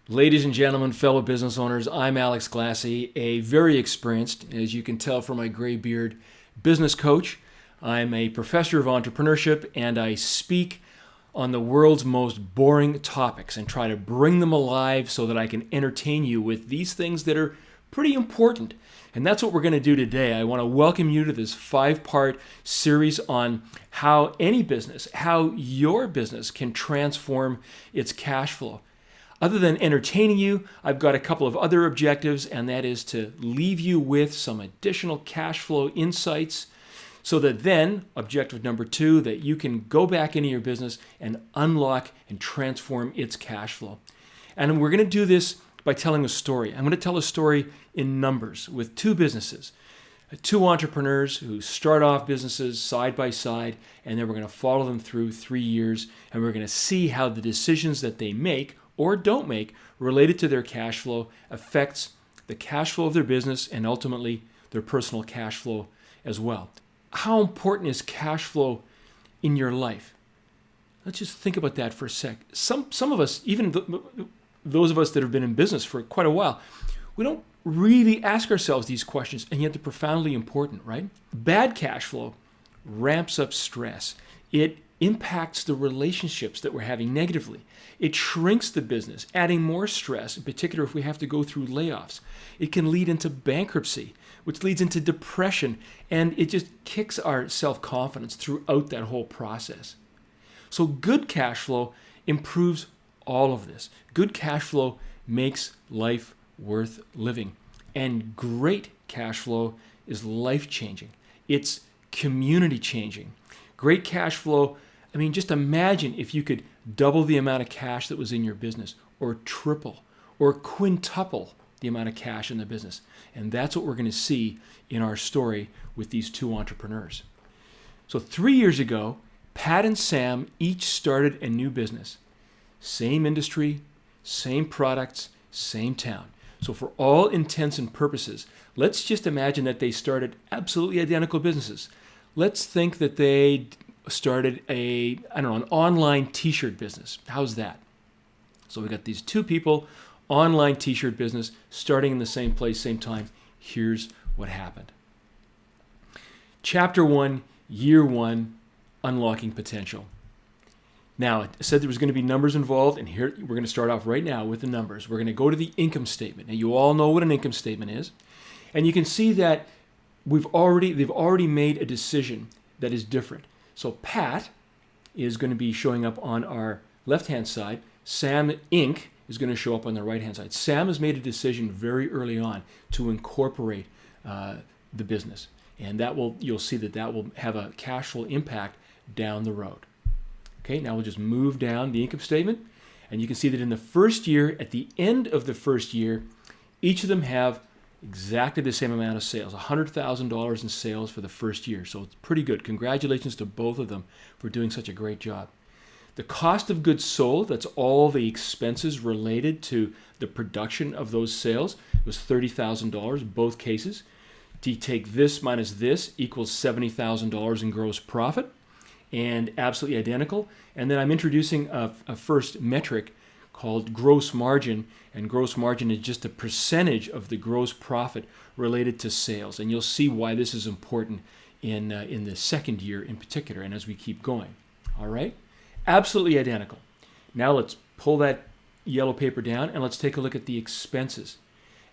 Ladies and gentlemen, fellow business owners, I'm Alex Glassy, a very experienced, as you can tell from my gray beard, business coach. I'm a professor of entrepreneurship and I speak on the world's most boring topics and try to bring them alive so that I can entertain you with these things that are pretty important. And that's what we're going to do today. I want to welcome you to this 5-part series on how any business, how your business can transform its cash flow. Other than entertaining you, I've got a couple of other objectives, and that is to leave you with some additional cash flow insights so that then, objective number 2, that you can go back into your business and unlock and transform its cash flow. And we're going to do this by telling a story. I'm going to tell a story in numbers with 2 businesses, 2 entrepreneurs who start off businesses side by side, and then we're going to follow them through 3 years, and we're going to see how the decisions that they make or don't make related to their cash flow affects the cash flow of their business and ultimately their personal cash flow as well. How important is cash flow in your life? Let's just think about that for a sec. Some of us, even those of us that have been in business for quite a while, we don't really ask ourselves these questions, and yet they're profoundly important, right? Bad cash flow ramps up stress. It impacts the relationships that we're having negatively. It shrinks the business, adding more stress, in particular if we have to go through layoffs. It can lead into bankruptcy, which leads into depression, and it just kicks our self-confidence throughout that whole process. So good cash flow improves all of this. Good cash flow makes life worth living. And great cash flow is life-changing. It's community-changing. Great cash flow, just imagine if you could double the amount of cash that was in your business, or triple, or quintuple the amount of cash in the business. And that's what we're going to see in our story with these 2 entrepreneurs. So 3 years ago, Pat and Sam each started a new business. Same industry, same products, same town. So for all intents and purposes, let's just imagine that they started absolutely identical businesses. Let's think that they started an online t-shirt business. How's that? So we got these 2 people, online t-shirt business, starting in the same place, same time. Here's what happened. Chapter 1, Year 1, Unlocking Potential. Now, I said there was going to be numbers involved, and here we're going to start off right now with the numbers. We're going to go to the income statement. Now, you all know what an income statement is, and you can see that they've already made a decision that is different. So Pat is going to be showing up on our left-hand side. Sam Inc. is going to show up on the right-hand side. Sam has made a decision very early on to incorporate the business, and you'll see that will have a cash flow impact down the road. Okay, now we'll just move down the income statement, and you can see that in the first year, at the end of the first year, each of them have exactly the same amount of sales, $100,000 in sales for the first year. So it's pretty good. Congratulations to both of them for doing such a great job. The cost of goods sold, that's all the expenses related to the production of those sales, was $30,000 both cases. Do you take this minus this equals $70,000 in gross profit, and absolutely identical. And then I'm introducing a first metric called gross margin, and gross margin is just a percentage of the gross profit related to sales. And you'll see why this is important in the second year in particular, and as we keep going. All right? Absolutely identical. Now let's pull that yellow paper down, and let's take a look at the expenses.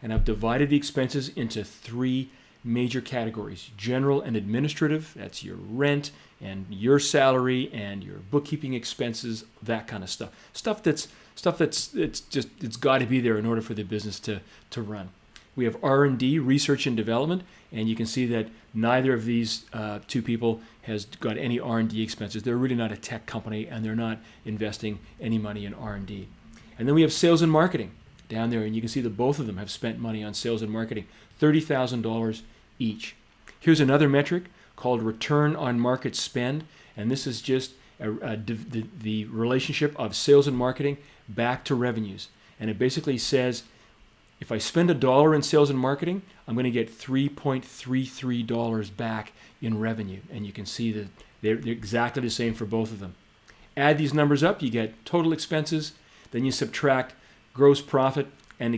And I've divided the expenses into 3 major categories: general and administrative, that's your rent and your salary and your bookkeeping expenses, that kind of stuff. Stuff that's it's got to be there in order for the business to run. We have R&D, research and development, and you can see that neither of these 2 people has got any R&D expenses. They're really not a tech company, and they're not investing any money in R&D. And then we have sales and marketing down there, and you can see that both of them have spent money on sales and marketing, $30,000 each. Here's another metric called return on market spend, and this is just the relationship of sales and marketing back to revenues. And it basically says, if I spend $1 in sales and marketing, I'm going to get $3.33 back in revenue. And you can see that they're exactly the same for both of them. Add these numbers up, you get total expenses, then you subtract gross profit, and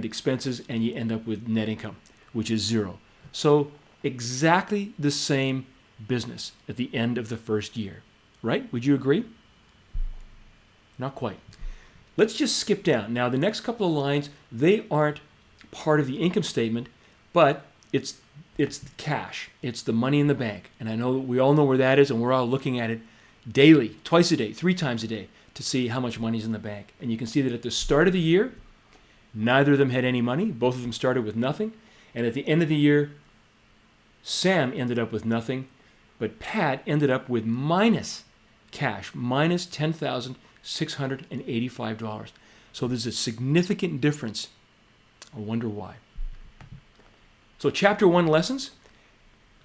expenses, and you end up with net income, which is zero. So exactly the same business at the end of the first year, right? Would you agree? Not quite. Let's just skip down. Now, the next couple of lines, they aren't part of the income statement, but it's cash. It's the money in the bank. And I know we all know where that is, and we're all looking at it daily, twice a day, 3 times a day to see how much money is in the bank. And you can see that at the start of the year, neither of them had any money. Both of them started with nothing. And at the end of the year, Sam ended up with nothing, but Pat ended up with minus cash, minus $10,685. So there's a significant difference. I wonder why. So chapter 1 lessons,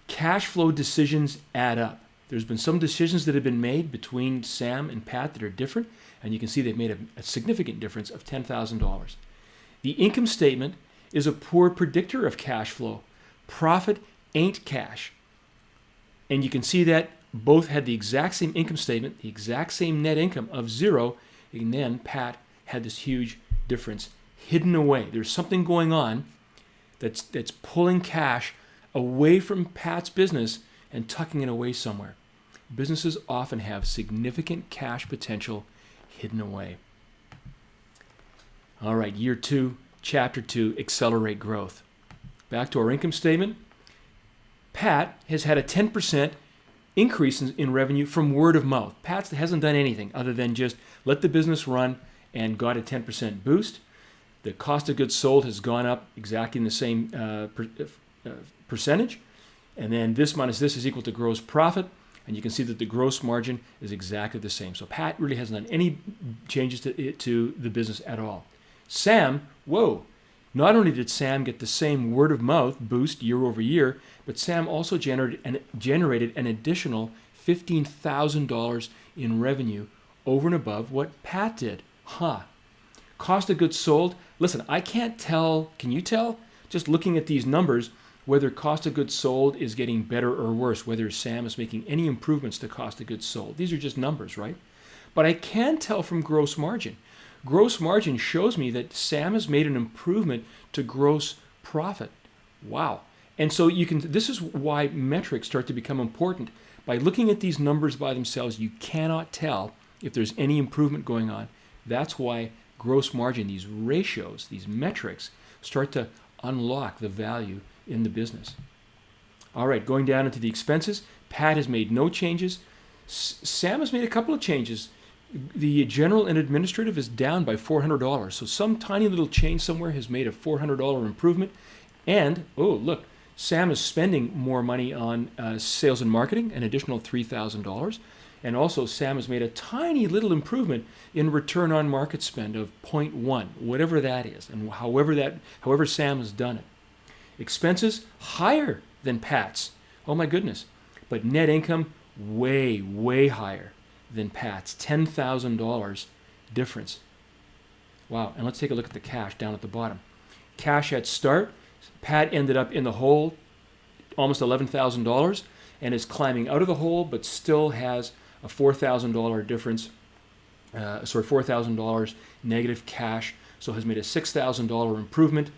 cash flow decisions add up. There's been some decisions that have been made between Sam and Pat that are different, and you can see they've made a significant difference of $10,000. The income statement is a poor predictor of cash flow. Profit ain't cash. And you can see that both had the exact same income statement, the exact same net income of zero, and then Pat had this huge difference hidden away. There's something going on that's pulling cash away from Pat's business and tucking it away somewhere. Businesses often have significant cash potential hidden away. All right, year 2, chapter 2, accelerate growth. Back to our income statement. Pat has had a 10% increase in revenue from word of mouth. Pat hasn't done anything other than just let the business run and got a 10% boost. The cost of goods sold has gone up exactly in the same percentage. And then this minus this is equal to gross profit. And you can see that the gross margin is exactly the same. So Pat really hasn't done any changes to the business at all. Sam, whoa. Not only did Sam get the same word of mouth boost year over year, but Sam also generated an additional $15,000 in revenue over and above what Pat did. Cost of goods sold. Listen, I can't tell, can you tell? Just looking at these numbers, whether cost of goods sold is getting better or worse, whether Sam is making any improvements to cost of goods sold. These are just numbers, right? But I can tell from gross margin. Gross margin shows me that Sam has made an improvement to gross profit. Wow. And so this is why metrics start to become important. By looking at these numbers by themselves, you cannot tell if there's any improvement going on. That's why gross margin, these ratios, these metrics, start to unlock the value in the business. All right, going down into the expenses, Pat has made no changes. Sam has made a couple of changes. The general and administrative is down by $400. So some tiny little change somewhere has made a $400 improvement. And, oh, look, Sam is spending more money on sales and marketing, an additional $3,000. And also Sam has made a tiny little improvement in return on market spend of 0.1, whatever that is, and however Sam has done it. Expenses higher than Pat's. Oh my goodness. But net income way, way higher than Pat's. $10,000 difference. Wow. And let's take a look at the cash down at the bottom. Cash at start, Pat ended up in the hole almost $11,000 and is climbing out of the hole, but still has a $4,000 difference, $4,000 negative cash, so has made a $6,000 improvement.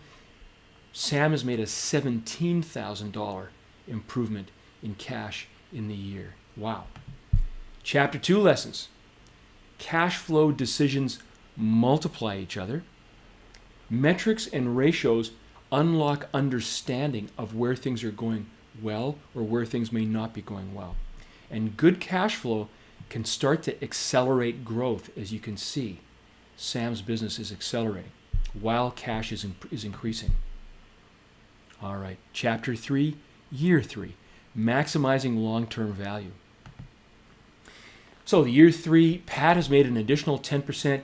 Sam has made a $17,000 improvement in cash in the year. Wow. Chapter 2 lessons. Cash flow decisions multiply each other. Metrics and ratios unlock understanding of where things are going well or where things may not be going well. And good cash flow can start to accelerate growth. As you can see, Sam's business is accelerating while cash is increasing. All right, chapter 3, year 3, maximizing long-term value. So the year 3, Pat has made an additional 10%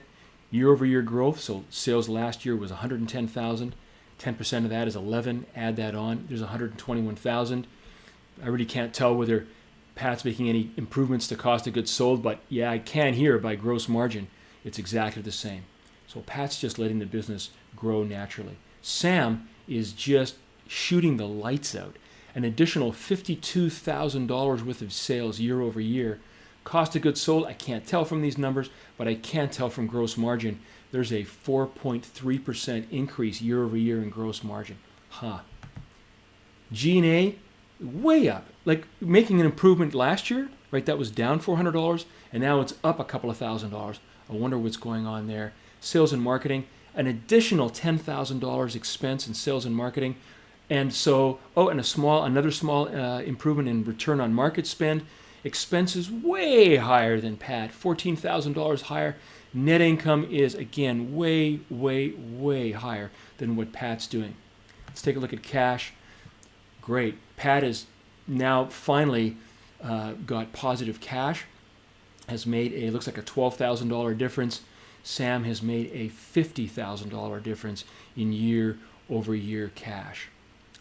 year-over-year growth. So sales last year was $110,000. 10% of that is 11. Add that on. There's $121,000. I really can't tell whether Pat's making any improvements to cost of goods sold, but yeah, I can here by gross margin. It's exactly the same. So Pat's just letting the business grow naturally. Sam is just shooting the lights out. An additional $52,000 worth of sales year over year Cost of goods sold, I can't tell from these numbers, but I can tell from gross margin. There's a 4.3% increase year over year in gross margin. G&A, way up. Like making an improvement last year, right? That was down $400, and now it's up a couple of $1,000. I wonder what's going on there. Sales and marketing, an additional $10,000 expense in sales and marketing. And so, and another small improvement in return on market spend. Expenses way higher than Pat, $14,000 higher. Net income is, again, way, way, way higher than what Pat's doing. Let's take a look at cash. Great. Pat has now finally got positive cash, has made looks like a $12,000 difference. Sam has made a $50,000 difference in year-over-year cash.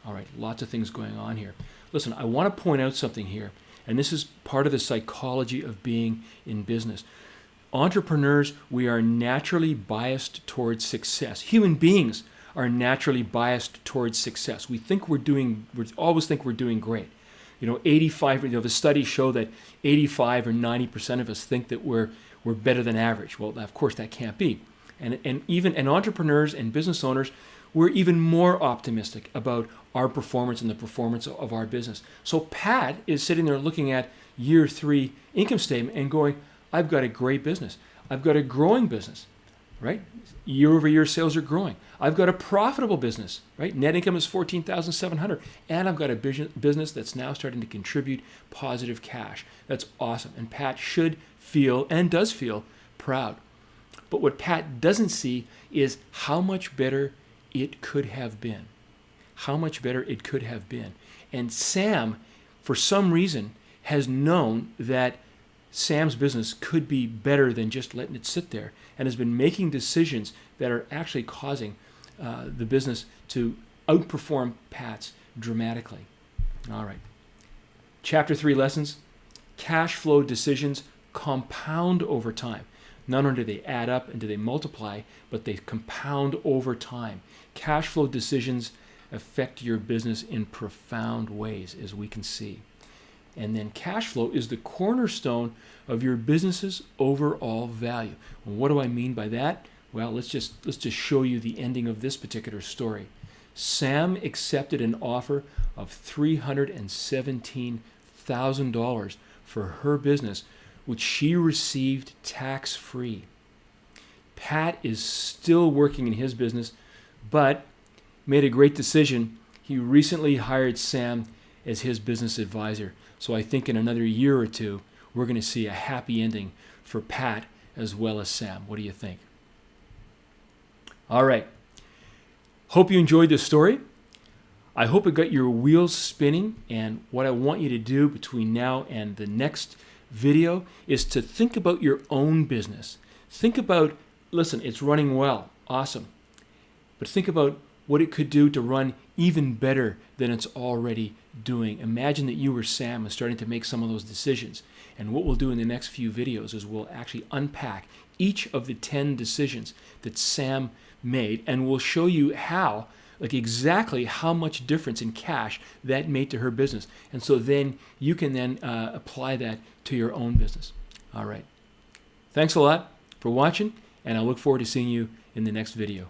All right, lots of things going on here. Listen, I want to point out something here, and this is part of the psychology of being in business. Entrepreneurs, we are naturally biased towards success. Human beings are naturally biased towards success. We always think we're doing great. 85, the studies show that 85 or 90% of us think that we're better than average. Well, of course, that can't be. And entrepreneurs and business owners, we're even more optimistic about our performance and the performance of our business. So Pat is sitting there looking at year 3 income statement and going, I've got a great business. I've got a growing business, right? Year over year sales are growing. I've got a profitable business, right? Net income is $14,700, and I've got a business that's now starting to contribute positive cash. That's awesome. And Pat should feel and does feel proud. But what Pat doesn't see is how much better it could have been. How much better it could have been. And Sam, for some reason, has known that Sam's business could be better than just letting it sit there, and has been making decisions that are actually causing the business to outperform Pat's dramatically. All right. Chapter 3 lessons. Cash flow decisions compound over time. Not only do they add up and do they multiply, but they compound over time. Cash flow decisions affect your business in profound ways, as we can see. And then cash flow is the cornerstone of your business's overall value. Well, what do I mean by that? Well, let's just show you the ending of this particular story. Sam accepted an offer of $317,000 for her business, which she received tax-free. Pat is still working in his business, but made a great decision. He recently hired Sam as his business advisor. So I think in another year or two, we're going to see a happy ending for Pat as well as Sam. What do you think? All right. Hope you enjoyed this story. I hope it got your wheels spinning. And what I want you to do between now and the next video is to think about your own business. Think about, listen, it's running well. Awesome. But think about what it could do to run even better than it's already doing. Imagine that you were Sam and starting to make some of those decisions. And what we'll do in the next few videos is we'll actually unpack each of the 10 decisions that Sam made, and we'll show you how, like exactly how much difference in cash that made to her business. And so then you can then apply that to your own business. All right. Thanks a lot for watching, and I look forward to seeing you in the next video.